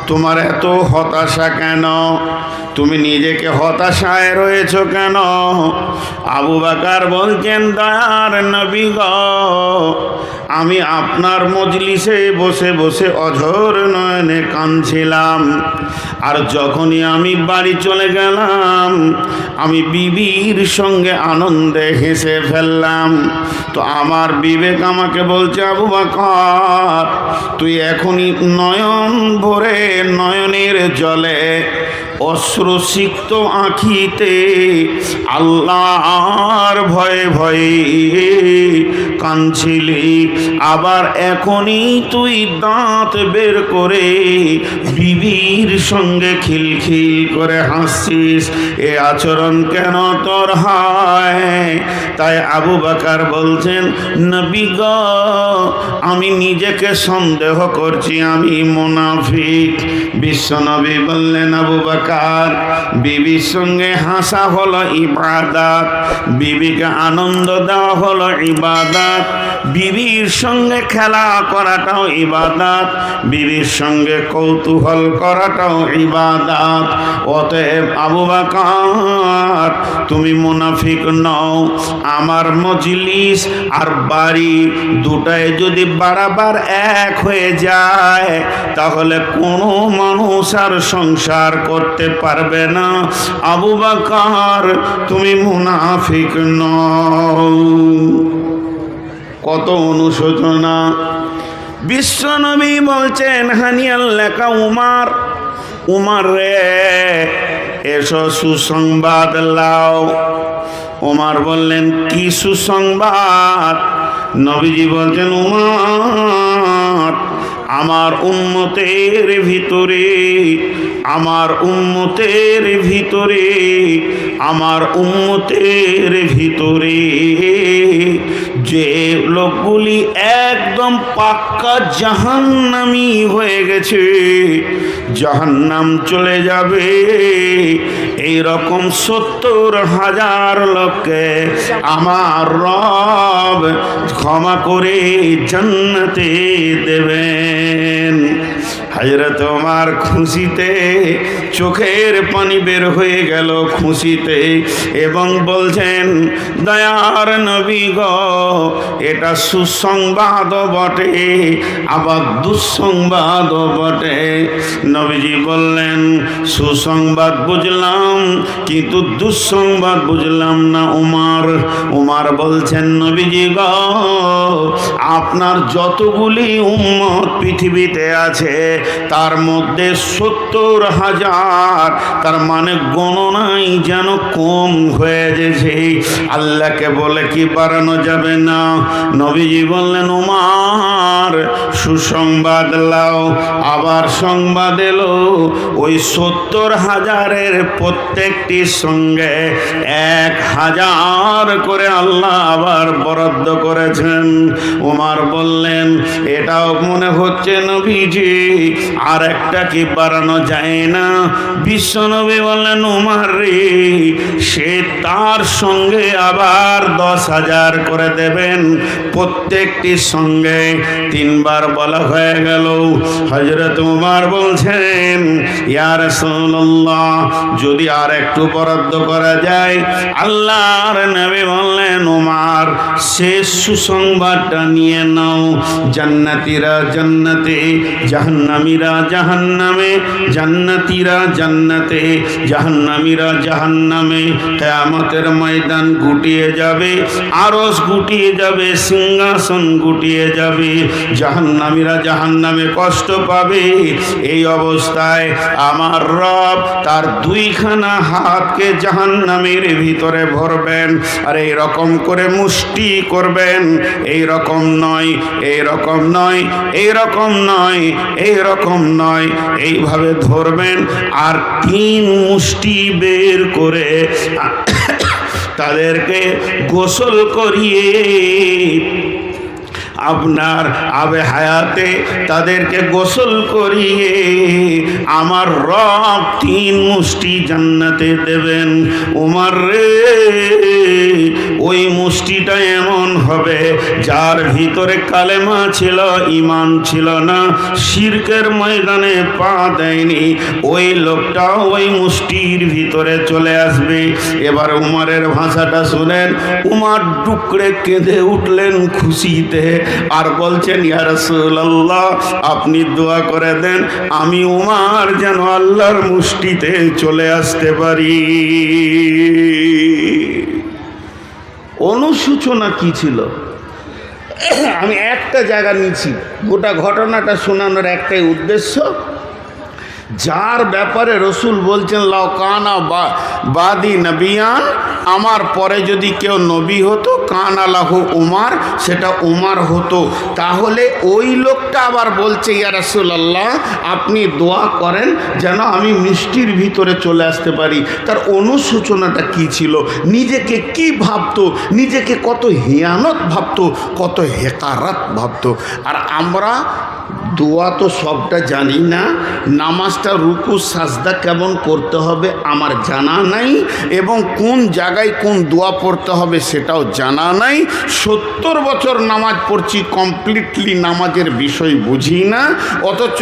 তোমার এত হতাশা কেন? তুমি নিজেকে হতাশায় রয়েছ কেন? আবু বকর বলছেন, দয়ার নবী গো, আমি আপনার মজলিসে বসে বসে অঝোর নয়নে কাঁদছিলাম। আর যখনই আমি বাড়ি চলে গেলাম, আমি বিবির সঙ্গে আনন্দে হেসে ফেললাম। তো আমার বিবেক আমাকে বলছে, আবু বকর, তুই এখনই নয়ন ভরে নয়নের জলে অশ্রুসিক্ত আঁখিতে আল্লাহর ভয়ে ভয়ে কাঁদছিলি, আবার এখনই তুই দাঁত বের করে বিবির সঙ্গে খিলখিল করে হাসছিস। এ আচরণ কেন তোর হয়? তাই আবু বকর বলছেন, নবী গো, আমি নিজেকে সন্দেহ করছি আমি মুনাফিক। বিশ্বনবী বললেন, আবু বকর, বিবির সঙ্গে হাসা হলো ইবাদত, বিবিকে আনন্দ দেওয়া হলো ইবাদত, বিবির সঙ্গে খেলা করাটাও ইবাদত, বিবির সঙ্গে কৌতূহল করাটাও ইবাদত। অতএব আবু বকর, তুমি মুনাফিক নও। আমার মজলিস আর বাড়ি দুটাই যদি বারবার এক হয়ে যায়, তাহলে কোনো মানুষ আর সংসার করতে পারবে না। আবু বকর, তুমি মুনাফিক নও। কত অনুশোচনা! বিশ্বনবী বলছেন, হানিয়াল লেখা উমার, উমার রে, এসো সুসংবাদ লাও। উমার বললেন, কি সুসংবাদ? নবীজি বলছেন, উমার, আমার উম্মতের ভিতরে, আমার উম্মতের ভিতরে, আমার উম্মতের ভিতরে যে লোকগুলি একদম পাক্কা জাহান্নামী হয়ে গেছে, জাহান্নাম চলে যাবে, এই রকম ৭০,০০০ লোককে আমার রব ক্ষমা করে জান্নাতে দেবেন। হযরত ওমর খুশিতে চোখের পানি বের হয়ে গেল, খুশিতে, এবং বলছেন, দয়ার নবী গো, এটা সুসংবাদও বটে, আবার দুঃসংবাদও বটে। নবীজি বললেন, সুসংবাদ বুঝলাম, কিন্তু দুঃসংবাদ বুঝলাম না উমর। উমর বলছেন, নবীজি গো, আপনার যতগুলি উম্মত পৃথিবীতে আছে, তার মধ্যে ৭০,০০০, তার মানে গণনাই যেন কম হয়ে গেছে। আল্লাহকে বলে কি বাড়ানো যাবে না? নবীজি বললেন, উমর, সুসংবাদ লাও। আবার সংবাদ এলো, ওই ৭০,০০০-এর প্রত্যেকটির সঙ্গে ১,০০০ করে আল্লাহ আবার বরাদ্দ করেছেন। উমর বললেন, এটাও মনে হচ্ছে নবীজি আর একটা কি বাড়ানো যায় না? বিশ্বনবী বললেন, উমর রে, সে তার সঙ্গে আবার ১০,০০০ করে দেবেন, প্রত্যেকটির সঙ্গে ৩ বার বলা হয়ে গেল। হযরত উমর বলছেন, ইয়া রাসূলুল্লাহ, যদি আর একটু বরাদ্দ করা যায়। আল্লাহর নবী বললেন, উমর, শেষ সুসংবাদটা নিয়ে নাও। জান্নাতীরা জান্নাতে, জাহান্নামীরা জাহান্নামে, জান্নাতীরা জান্নাতে, জাহান্নামীরা জাহান্নামে। কিয়ামতের ময়দান গুটিয়ে যাবে, আরশ গুটিয়ে যাবে, সিংহাসন গুটিয়ে যাবে, জাহান্নামীরা জাহান্নামে কষ্ট পাবে। এই অবস্থায় আমার রব তার ২খানা হাতকে জাহান্নামের ভিতরে ভরবেন, আর এই রকম করে মুষ্টি করবেন। এই রকম নয়, এই রকম নয়, এই রকম নয়, এই রকম নয়, এইভাবে ধরবেন, আর ৩ মুষ্টি বের করে তাদেরকে গোসল করিয়ে আপনার আবে হায়াতে তাদেরকে গোসল করিয়ে আমার রব 3 মুষ্টি জান্নাতে দেবেন। উমর রে, ওই মুষ্টিটা এমন হবে যার ভিতরে কালেমা ছিল, ঈমান ছিল না, শিরকের ময়দানে পা দেয়নি, ওই লোকটা ওই মুষ্টির ভিতরে চলে আসবে। এবার উমরের ভাষাটা শুনেন, উমর ডুকরে কেঁদে উঠলেন খুশিতে, আর বলছেন, ইয়া রাসূলুল্লাহ, আপনি দোয়া করে দেন আমি উমর যেন আল্লাহর মুষ্টিতে চলে আসতে পারি। অনুসূচনা কি ছিল? আমি একটা জায়গা নিয়েছি, গোটা ঘটনাটা শোনানোর একটাই উদ্দেশ্য, যার ব্যাপারে রসুল বলছেন লাউ কানা বাদি নবিয়ান, আমার পরে যদি কেউ নবী হতো কানা লাহু উমার, সেটা উমার হতো। তাহলে ওই লোকটা আবার বলছে, ইয়া রাসূলুল্লাহ আপনি দোয়া করেন যেন আমি মিষ্টির ভিতরে চলে আসতে পারি। তার অনুশোচনাটা কি ছিল? নিজেকে কি ভাবতো? নিজেকে কত হিয়ানত ভাবতো, কত হেকারাত ভাবতো। আর আমরা দোয়া তো সবটা জানি না, নামাজটা রুকু সাজদা কেমন করতে হবে আমার জানা নাই, এবং কোন জায়গায় কোন দোয়া পড়তে হবে সেটাও জানা নাই। 70 বছর নামাজ পড়ছি, কমপ্লিটলি নামাজের বিষয় বুঝি না, অথচ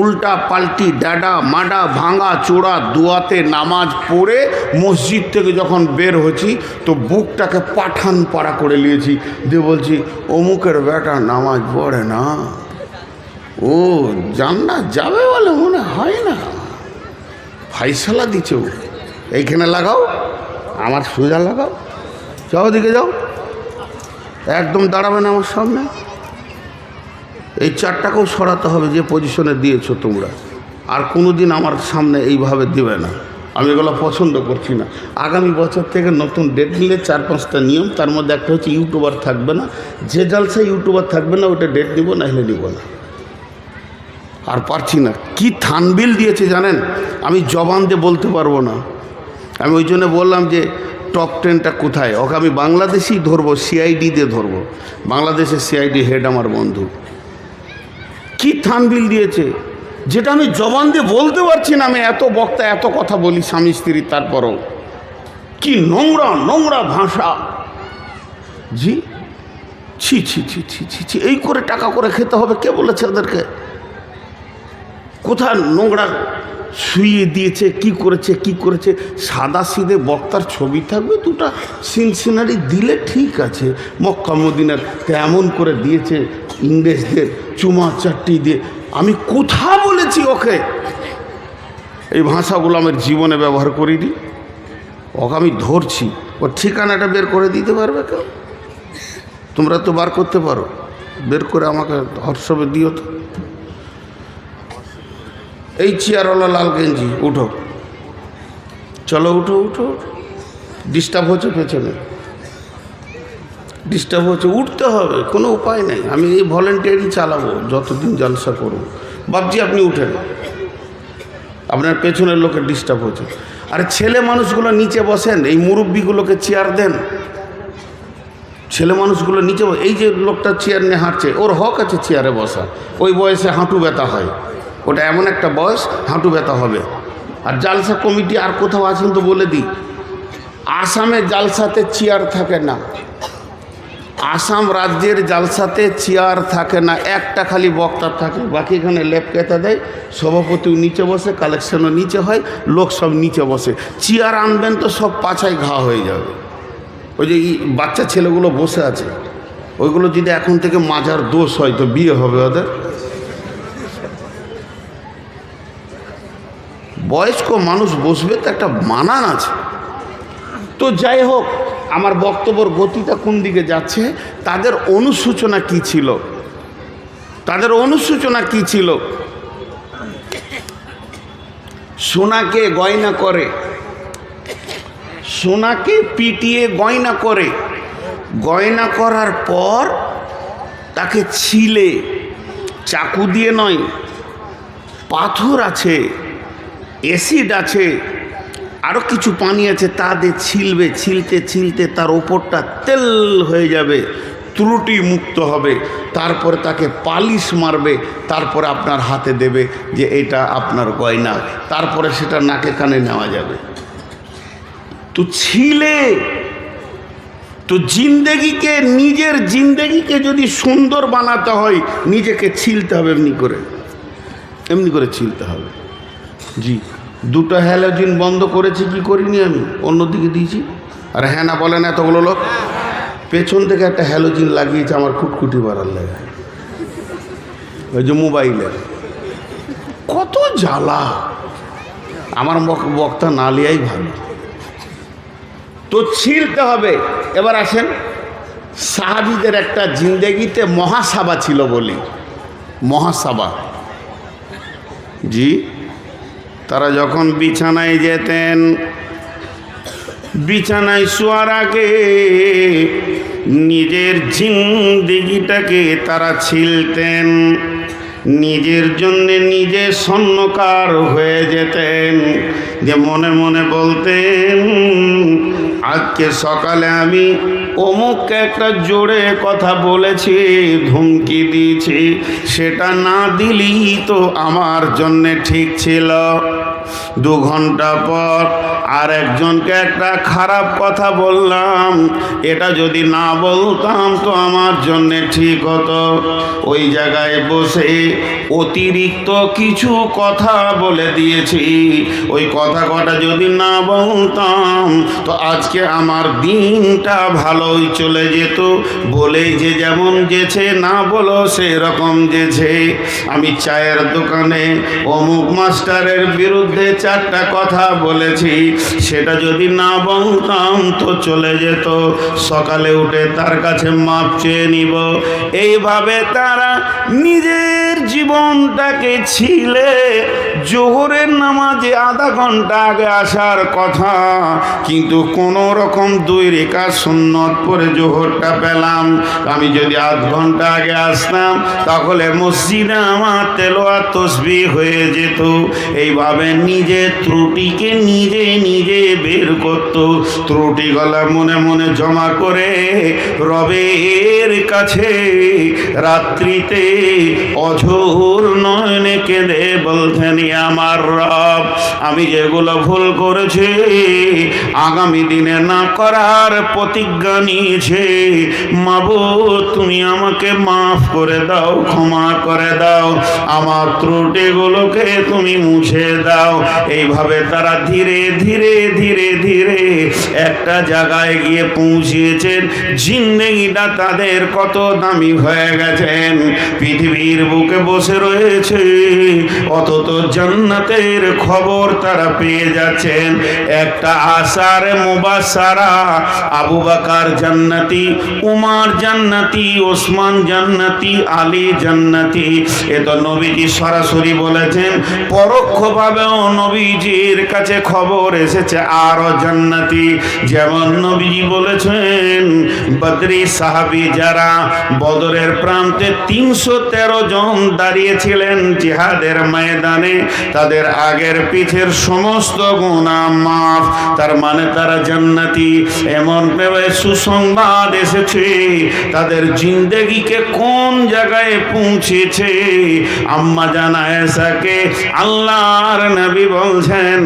উল্টা পাল্টি ডাডা মাডা ভাঙা চোড়া দোয়াতে নামাজ পড়ে মসজিদ থেকে যখন বের হচ্ছি তো বুকটাকে পাঠান পাড়া করে নিয়েছি, দিয়ে বলছি অমুকের বেটা নামাজ পড়ে না, ও জান্নাত যাবে বলে মনে হয় না, ফাইসালা দিচ্ছে ও, এইখানে লাগাও, আমার সোজা লাগাও, যাও দিকে যাও, একদম দাঁড়াবে না আমার সামনে, এই 4টাকেও সরাতে হবে যে পজিশনে দিয়েছো তোমরা, আর কোনো দিন আমার সামনে এইভাবে দিবে না। আমি এগুলো পছন্দ করছি না। আগামী বছর থেকে নতুন ডেট নিলে 4-5টা নিয়ম, তার মধ্যে একটা হচ্ছে ইউটিউবার থাকবে না, যে জালসায় ইউটিউবার থাকবে না ওটা ডেট নিব, না হলে নিব না। আর পারছি না, কি থানবিল দিয়েছে জানেন, আমি জবান দিয়ে বলতে পারবো না। আমি ওই জন্য বললাম যে টপ 10টা কোথায়, ওকে আমি বাংলাদেশেই ধরবো, সিআইডি দিয়ে ধরবো, বাংলাদেশের সিআইডি হেড আমার বন্ধু। কি থানবিল দিয়েছে যেটা আমি জবান দিয়ে বলতে পারছি না। আমি এত বক্তা এত কথা বলি স্বামী স্ত্রী, তারপরও কি নোংরা নোংরা ভাষা। জি, ছি ছি ছি ছি ছি ছি, এই করে টাকা করে খেতে হবে কে বলেছে ওদেরকে? কোথায় নোংরা শুইয়ে দিয়েছে, কি করেছে কি করেছে। সাদা সিধে বক্তার ছবি থাকবে, 2টা সিনসিনারি দিলে ঠিক আছে, মক্কা মদিনার তেমন করে দিয়েছে ইংরেজদের চুমা চাট্টি দিয়ে। আমি কোথা বলেছি ওকে এই ভাষাগুলো আমার জীবনে ব্যবহার করিনি, ওকে আমি ধরছি, ওর ঠিকানাটা বের করে দিতে পারবে কেউ? তোমরা তো বার করতে পারো, বের করে আমাকে হোয়াটসঅ্যাপে দিও তো। এই চেয়ারওয়ালা লাল গেঞ্জি, উঠো, চলো উঠো উঠো, ডিস্টার্ব হচ্ছে পেছনে, ডিস্টার্ব হচ্ছে, উঠতে হবে, কোনো উপায় নেই। আমি এই ভলেন্টিয়ারই চালাবো যতদিন জলসা করব। বাবজি আপনি উঠেন, আপনার পেছনের লোকের ডিস্টার্ব হচ্ছে। আর ছেলে মানুষগুলো নিচে বসেন, এই মুরব্বিগুলোকে চেয়ার দেন, ছেলে মানুষগুলো নিচে। এই যে লোকটা চেয়ার নিয়ে হাঁটছে, ওর হক আছে চেয়ারে বসা, ওই বয়সে হাঁটু ব্যথা হয়, ওটা এমন একটা বয়স হাঁটু ব্যথা হবে। আর জালসা কমিটি আর কোথাও আছেন তো বলে দিই, আসামে জালসাতে চেয়ার থাকে না, আসাম রাজ্যের জালসাতে চেয়ার থাকে না, একটা খালি বক্তা থাকে, বাকি এখানে লেপ কেতা দেয়, সভাপতিও নিচে বসে, কালেকশনও নিচে হয়, লোক সব নিচে বসে। চেয়ার আনবেন তো সব পাছায় ঘা হয়ে যাবে। ওই যে বাচ্চা ছেলেগুলো বসে আছে, ওইগুলো যদি এখন থেকে মাজার দোষ হয় তো বিয়ে হবে ওদের। বয়স্ক মানুষ বসবে তো একটা মানান আছে। তো যাই হোক, আমার বক্তব্যের গতিটা কোন দিকে যাচ্ছে, তাদের অনুসূচনা কি ছিল, তাদের অনুসূচনা কি ছিল? সোনাকে গয়না করে, সোনাকে পিটিয়ে গয়না করে, গয়না করার পর তাকে ছিলে, চাকু দিয়ে নয়, পাথর আছে, অ্যাসিড আছে, আরও কিছু পানি আছে, তা দিয়ে ছিলবে, ছিলতে ছিলতে তার ওপরটা তেল হয়ে যাবে, ত্রুটি মুক্ত হবে, তারপরে তাকে পালিশ মারবে, তারপরে আপনার হাতে দেবে যে এটা আপনার গয়না, তারপরে সেটা নাকে কানে নেওয়া যাবে। তো ছিলে তো জিন্দেগিকে, নিজের জিন্দেগিকে যদি সুন্দর বানাতে হয় নিজেকে ছিলতে হবে, এমনি করে ছিলতে হবে। জি, দুটো হ্যালোজিন বন্ধ করেছি, কি করিনি আমি, অন্যদিকে দিয়েছি। আর হ্যাঁ না বলেন এতগুলো লোক, পেছন থেকে একটা হ্যালোজিন লাগিয়েছে আমার খুটখুটি বাড়ার লাগে, ওই যে মোবাইলের। কত জ্বালা, আমার বক্তা না লিয়াই ভালো। তো ছিলতে হবে। এবার আসেন, সাহাবীদের একটা জিন্দেগিতে মহাসাবা ছিল বলি, মহাসাবা। জি, তারা যখন বিছানায় যেতেন, বিছানায় শোয়ার আগে নিজের জিন্দেগিটাকে তারা ছিলতেন, নিজের জন্যে নিজে স্বর্ণকার হয়ে যেতেন, যে মনে মনে বলতেন আজকে সকালে আমি অমুককে একটা জোরে কথা বলেছি, ধমকি দিয়েছি, সেটা না দিলেই তো আমার জন্যে ঠিক ছিল। 2 ঘন্টা পর আর একজনকে একটা খারাপ কথা বললাম, এটা যদি না বলতাম তো আমার জন্যে ঠিক হতো। ওই জায়গায় বসে অতিরিক্ত কিছু কথা বলে দিয়েছি, ওই কথা কটা যদি না বলতাম তো আজকে আমার দিনটা ভালোই চলে যেত। বলেই যে যেমন যেছে, না বলো সেরকম যেছে। আমি চায়ের দোকানে অমুক মাস্টারের বিরুদ্ধে 4টা কথা বলেছি, সেটা যদি না বলতাম তো চলে যেত। সকালে উঠে তার কাছে মাপ চেয়ে নিব। এইভাবে তারা নিজের জীবনটাকে ছিলে। জোহরের নামাজে আধা ঘন্টা আগে আসার কথা, কিন্তু কোনো রকম 2 রেখাত সুন্নত পড়ে জোহরটা পেলাম। আমি যদি আধ ঘন্টা আগে আসতাম তাহলে মসজিদে আমার তেলাওয়াত তাসবিহ হয়ে যেত। এইভাবে নিজের ত্রুটিকে নিজে বের করত। ত্রুটিগুলো মনে মনে জমা করে রবের কাছে রাত্রিতে অঝোর নয়নে কেঁদে বলতেন, আমার রব, আমি যেগুলো ভুল করেছি আগামী দিনে না করার প্রতিজ্ঞা নিয়েছে, মাবুদ তুমি আমাকে মাফ করে দাও, ক্ষমা করে দাও, আমার ত্রুটিগুলোকে তুমি মুছে দাও। এইভাবে তারা ধীরে ধীরে ধীরে ধীরে একটা জায়গায় গিয়ে পৌঁছেছেন। জিন্দেগিটা তাদের কত দামি হয়ে গেছেন, পৃথিবীর বুকে বসে রয়েছে, অথচ জান্নাতের খবর তারা পেয়ে যাচ্ছেন। একটা আশারে মুবাশশারা, আবু বকর জান্নাতি, উমর জান্নাতি, ওসমান জান্নাতি, আলী জান্নাতি। এ তো নবীজি সরাসরি বলেছেন, পরোক্ষভাবেও নবীজির কাছে খবর এসেছে আরো জান্নাতি। যেমন নবীজি বলেছেন, বদরি সাহাবী যারা বদরের প্রান্তে 313 জন দাঁড়িয়েছিলেন জিহাদের ময়দানে, তাদের আগের পিছের সমস্ত গুনাহ মাফ, তার মানে তারা জান্নাতি। এমন ভাবে সুসংবাদ এসেছে, তাদের জিন্দেগিকে কোন জায়গায় পৌঁছেছে। আম্মা জান আয়েশাকে আল্লাহর নবী বলছেন,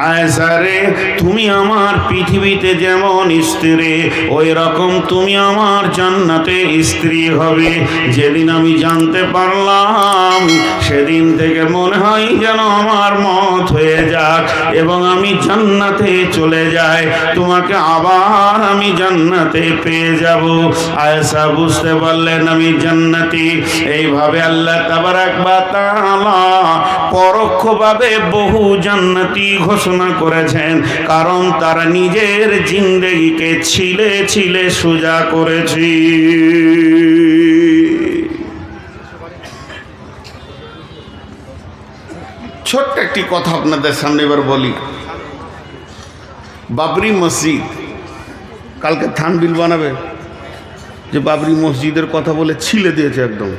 আয়েশা রে, তুমি আমার পৃথিবীতে যেমন স্ত্রী, ওই রকম তুমি আমার জান্নাতে স্ত্রী হবে। যেদিন আমি জানতে পারলাম, সেদিন থেকে মনে হয় যেন আমার মত হয়ে যাক এবং আমি জান্নাতে চলে যাই, তোমাকে আবার আমি জান্নাতে পেয়ে যাব। আয়েশা বুঝতে পারলেন আমি জান্নাতি। এইভাবে আল্লাহ তাবারাক ওয়া তাআলা পরোক্ষভাবে বহু জান্নাতি ঘোষণা করেছেন, কারণ তারা নিজের জিন্দেগিকে ছিলে ছিলে সোজা করেছে। ছোট্ট একটি কথা আপনাদের সামনে এবার বলি। বাবরি মসজিদ, কালকে থানবিল বানাবে যে বাবরি মসজিদের কথা বলে ছিলে দিয়েছে একদম।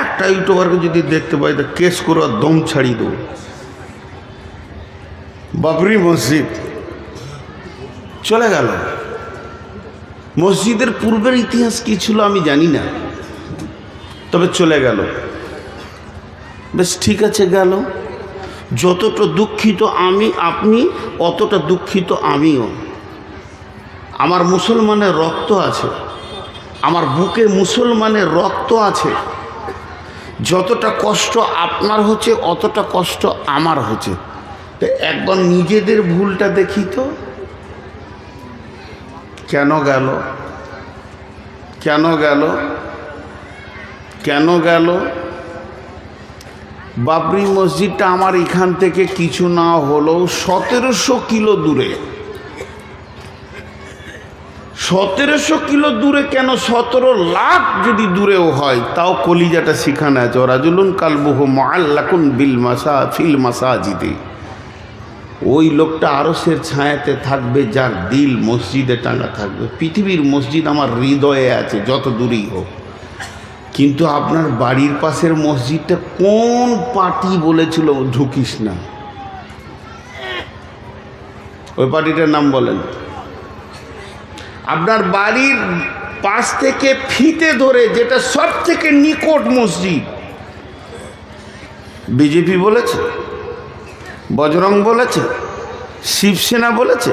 একটা ইউটিউবারকে যদি দেখতে পাই তো কেস করে দম ছাড়িয়ে দেবো। বাবরি মসজিদ চলে গেল, মসজিদের পূর্বের ইতিহাস কি ছিল আমি জানি না, তবে চলে গেল। বেশ ঠিক আছে, গেল। যতটা দুঃখিত আমি আপনি, অতটা দুঃখিত আমিও। আমার মুসলমানের রক্ত আছে, আমার বুকে মুসলমানের রক্ত আছে। যতটা কষ্ট আপনার হচ্ছে, অতটা কষ্ট আমার হচ্ছে। তো একবার নিজেদের ভুলটা দেখি তো, কেন গেল, কেন গেল, কেন গেল? বাবরি মসজিদটা আমার এখান থেকে কিছু না হলেও 1700 কিলো দূরে। 1700 কিলো দূরে কেন, 17 লাখ যদি দূরেও হয়, তাও কলিজাটা শিখানো আছে। রাজুলুন কালবুহু মুআল্লাকুন বিল ফিল মাসাজিদে। ওই লোকটা আরশের ছায়াতে থাকবে যার দিল মসজিদে টাঙা থাকবে। পৃথিবীর মসজিদ আমার হৃদয়ে আছে, যত দূরেই হোক। কিন্তু আপনার বাড়ির পাশের মসজিদটা কোন পার্টি বলেছিল ঢুকিস না? ওই পার্টিটার নাম বলেন। আপনার বাড়ির পাশ থেকে ফিতে ধরে যেটা সব থেকে নিকট মসজিদ, বিজেপি বলেছে, বজরং বলেছে, শিবসেনা বলেছে,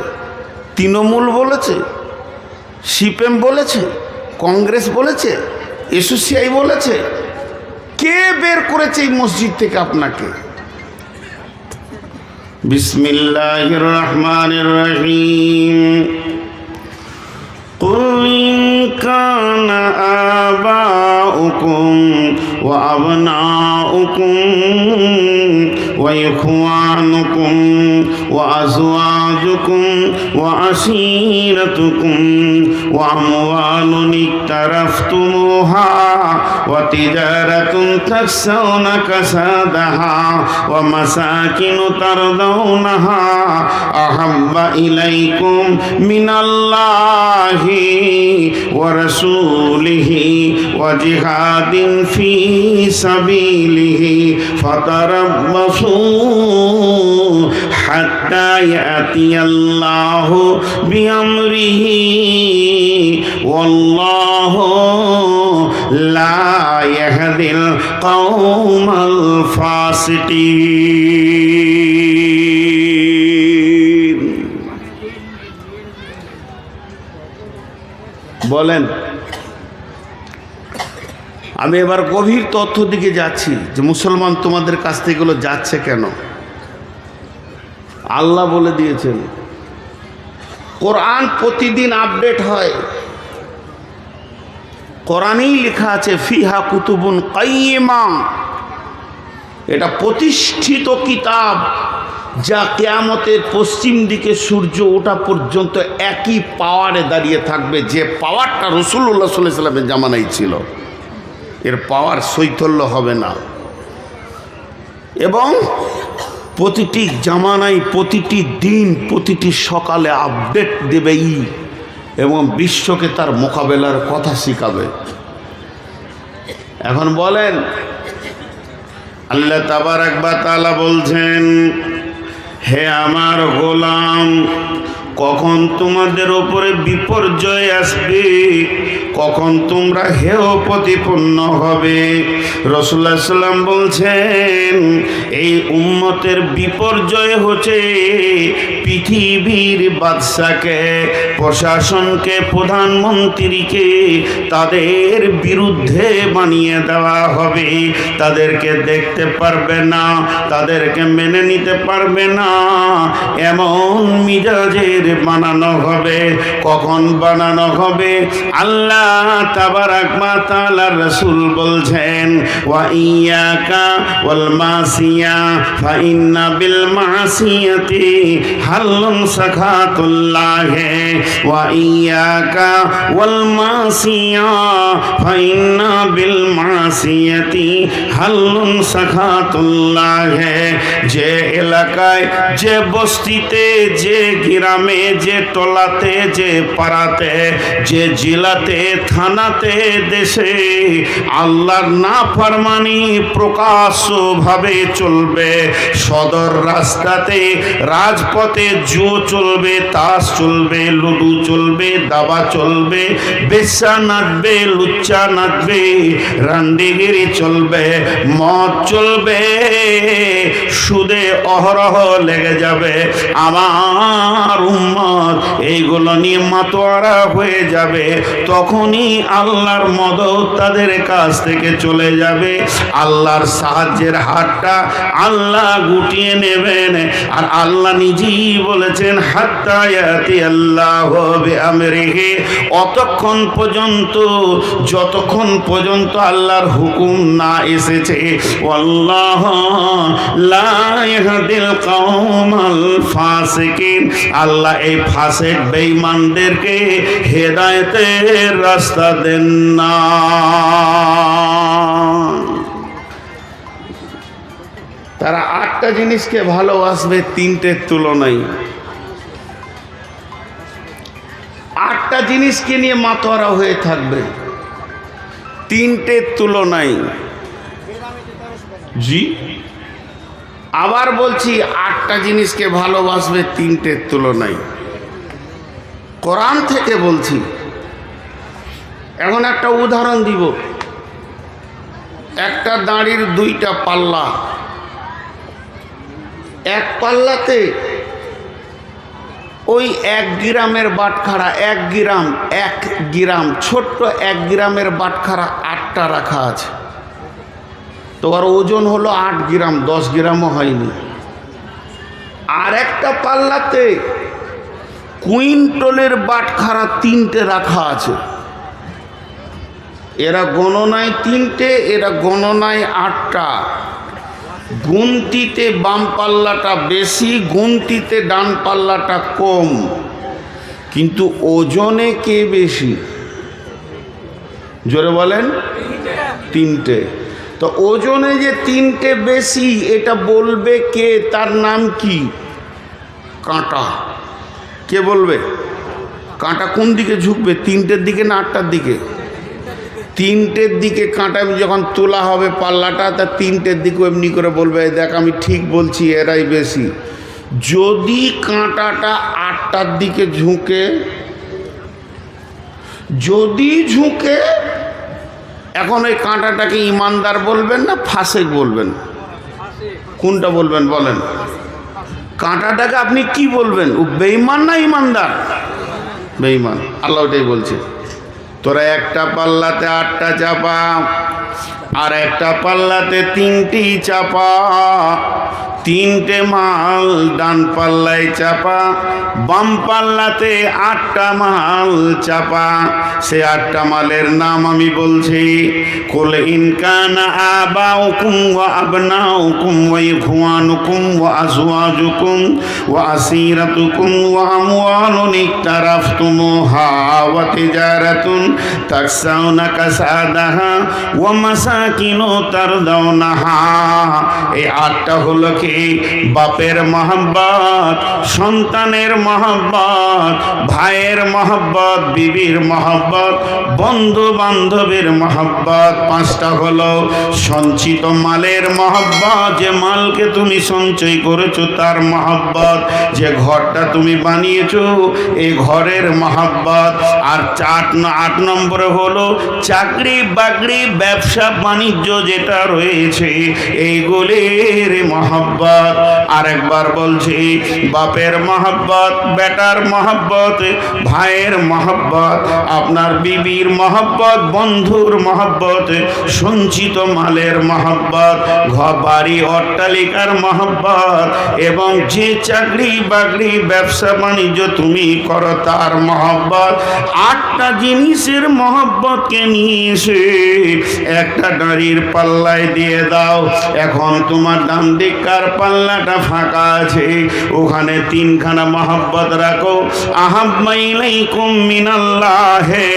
তৃণমূল বলেছে, সিপিএম বলেছে, কংগ্রেস বলেছে, এসোসিয়াই বলেছে। কে বের করেছে এই মসজিদ থেকে আপনাকে? বিসমিল্লাহির রহমানির রহিম। কুল ইন কানা আবাউকুম ওয়া আবনাউকুম ওয়া ইখওয়ানুকুম ওয়া আজওয়াজুকুম ওয়া আশীরাতুকুম ওয়া আমওয়ালুন ইকতারাফতুমুহা ওয়া তিজারাতুন তাখশাউনা কাসাদাহা ওয়া মাসাকিনু তারদাউনাহা আহাব্বা ইলাইকুম মিনাল্লাহি ওয়া রাসূলিহি ওয়া জিহাদিন ফি সাবিলিহি ফাতারাব্বাসু হাত্তা ইয়াতিয়াল্লাহু বিআমরিহি ওয়াল্লাহু লা ইয়াহদিল কওমাল ফাসিকিন। বলেন, আমি এবার গভীর তথ্য দিকে যাচ্ছি যে মুসলমান তোমাদের কাছ থেকে এগুলো যাচ্ছে কেন। আল্লাহ বলে দিয়েছেন, কোরআন প্রতিদিন আপডেট হয়। কোরআনেই লেখা আছে ফিহা কুতুবুন কাইয়্যিমা। এটা প্রতিষ্ঠিত কিতাব, যা কিয়ামতের পশ্চিম দিকে সূর্য ওঠা পর্যন্ত একই পাওয়ারে দাঁড়িয়ে থাকবে, যে পাওয়ারটা রাসূলুল্লাহ সাল্লাল্লাহু আলাইহি ওয়াসাল্লামের জামানায় ছিল। এর পাওয়ার শৈথল্য হবে না। এবং প্রতিটি জামানায়, প্রতিটি দিন, প্রতিটি সকালে আপডেট দেবেই এবং বিশ্বকে তার মোকাবেলার কথা শিখাবে। এখন বলেন, আল্লাহ তাবারাক ওয়া তাআলা বলছেন, হে আমার গোলাম, কখন তোমাদের উপরে বিপর্যয় আসবে, কখন তোমরা হেয় প্রতিপন্ন হবে। রাসূলুল্লাহ সাল্লাল্লাহু আলাইহি ওয়াসাল্লাম বলছেন, এই উম্মতের বিপর্যয় হচ্ছে পৃথিবীর বাদশাকে, প্রশাসনকে, প্রধানমন্ত্রীকে তাদের বিরুদ্ধে বানিয়ে দেওয়া হবে। তাদেরকে দেখতে পারবে না, তাদেরকে মেনে নিতে পারবে না, এমন মিজাজের বানানো হবে। কখন বানানো হবে? আল্লাহ তাবারাক ওয়া তাআলার রাসূল বলছেন, ওয়া ইয়াকা ওয়াল মাসিয়া ফা ইন্না বিল মাসিয়াতি হাল্লুন সাখাতুল্লাহ ওয়া ইয়াকা ওয়াল মাসিয়া ফা ইন্না বিল মাসিয়াতি হাল্লুন সাখাতুল্লাহ। যে এলাকায়, যে বস্তিতে, যে গ্রামে, যে টলাতে, যে পাড়াতে, যে জেলাতে থানাতে দেশে আল্লাহর নাফরমানি প্রকাশ্যভাবে চলবে, সদর রাস্তাতে রাজপথে জুয়ো চলবে, তাস চলবে, লুডু চলবে, দাবা চলবে, বেশ্যা নাচবে, লুচ্চা নাচবে, রান্ডিগিরি চলবে, মদ চলবে, সুদে অহরহ লেগে যাবে। আমার উম্মত এইগুলো নিয়ে মাতোয়ারা হয়ে যাবে। তখনই আল্লাহর মদদ তাদের কাছ থেকে চলে যাবে। আল্লাহর সাহায্যের হাতটা আল্লাহ গুটিয়ে নেবেন। আর আল্লাহ নিজেই বলেছেন হাত্তা ইয়াতি আল্লাহু বিআমরিহি, অতক্ষণ পর্যন্ত যতক্ষণ পর্যন্ত আল্লাহর হুকুম না এসেছে। আল্লাহু লা ইয়াহদিল কওমাল ফাসিকিন, আল্লাহ এই ফাসিক বেঈমানদেরকে হেদায়েতের রাস্তা দেন না। তারা 8টা জিনিসকে ভালোবাসবে 3টের তুলনায়। 8টা জিনিসকে নিয়ে মাতোয়ারা হয়ে থাকবে 3টের তুলনায়। জি, আবার বলছি 8টা জিনিসকে ভালোবাসবে 3টের তুলনায়। কোরআন থেকে বলছি। এখন একটা উদাহরণ দিব। একটা দাঁড়ির 2টা পাল্লা। এক পাল্লাতে ওই 1 গ্রামের বাটখারা, 1 গ্রাম ছোট্ট 1 গ্রামের বাটখারা 8টা রাখা আছে। তো আর ওজন হলো 8 গ্রাম, 10 গ্রামও হয়নি। আর একটা পাল্লাতে কুইন্টলের বাটখারা 3টে রাখা আছে। এরা গণনায় 3টে, এরা গণনায় 8টা। গুনতিতে বাম পাল্লাটা বেশি, গুনতিতে ডান পাল্লাটা কম, কিন্তু ওজনে কে বেশি? জোরে বলেন। 3টে। তো ওজনে যে 3টে বেশি এটা বলবে কে? তার নাম কি? কাঁটা। কে বলবে? কাঁটা কোন দিকে ঝুঁকবে? 3টের দিকে না 8টার দিকে? 3টের দিকে কাঁটা যখন তোলা হবে পাল্লাটা, তা 3টের দিকে এমনি করে বলবে দেখ আমি ঠিক বলছি, এরাই বেশি। যদি কাঁটাটা 8টার দিকে ঝুঁকে, যদি ঝুঁকে, এখন ওই কাঁটাটাকে ইমানদার বলবেন না ফাসেক বলবেন? কোনটা বলবেন বলেন? কাঁটাটাকে আপনি কি বলবেন? ও বেঈমান না ইমানদার? বেঈমান। আল্লাহ ওটাই বলছে। তোরা একটা পাল্লাতে 8টা চাপা, আর একটা পাল্লাতে 3টি চাপা। 3টে মাল ডান পাল্লায় চাপা, বাম পাল্লাতে 8টা মাল চাপা। সে 8টা মালের নাম আমি বলছি। কুল ইন কানা আবাউকুম ওয়া আবনাউকুম ওয়া ইখওয়ানুকুম ওয়া আজওয়াজুকুম ওয়া আসীরাতুকুম ওয়া আমওয়ালুন ইকতারাফতুমুহা ওয়া তিজারাতুন তাকসাউনা কাসাদাহা ওয়া মাসাকিনু তারদাউনাহা। এই 8টা হলো কি? বাপের মহব্বত, সন্তানের মহব্বত, ভাইয়ের মহব্বত, বিবির মহব্বত, বন্ধু বান্ধবের মহব্বত। 5টা হলো সঞ্চিত মালের মহব্বত, যে মালকে তুমি সঞ্চয় করেছো তার মহব্বত, যে ঘরটা তুমি বানিয়েছো এই ঘরের মহব্বত। আর 8 নম্বরে হলো চাকরি বাকরি, ব্যবসা বাণিজ্য যেটা রয়েছে এইগুলির মহব্বত। আরেকবার বলছি, বাপের মহব্বত, বেটার মহব্বত, ভাইয়ের মহব্বত, আপনার বিবির মহব্বত, বন্ধুর মহব্বত, সঞ্চিত মালের মহব্বত, ঘর বাড়ি অট্টালিকার মহব্বত, এবং যে চাকরি বাকরি ব্যবসা বাণিজ্য তুমি করো তার মহব্বত। 8টা জিনিসের মহব্বতকে নিয়ে এসে একটা দাঁড়ির পাল্লায় দিয়ে দাও। এখন তোমার ডান দিককার পাল্লাটা ফাঁকা আছে, ওখানে 3খানা মহব্বত রাখো। আহাব্বা ইলাইকুম মিনাল্লাহি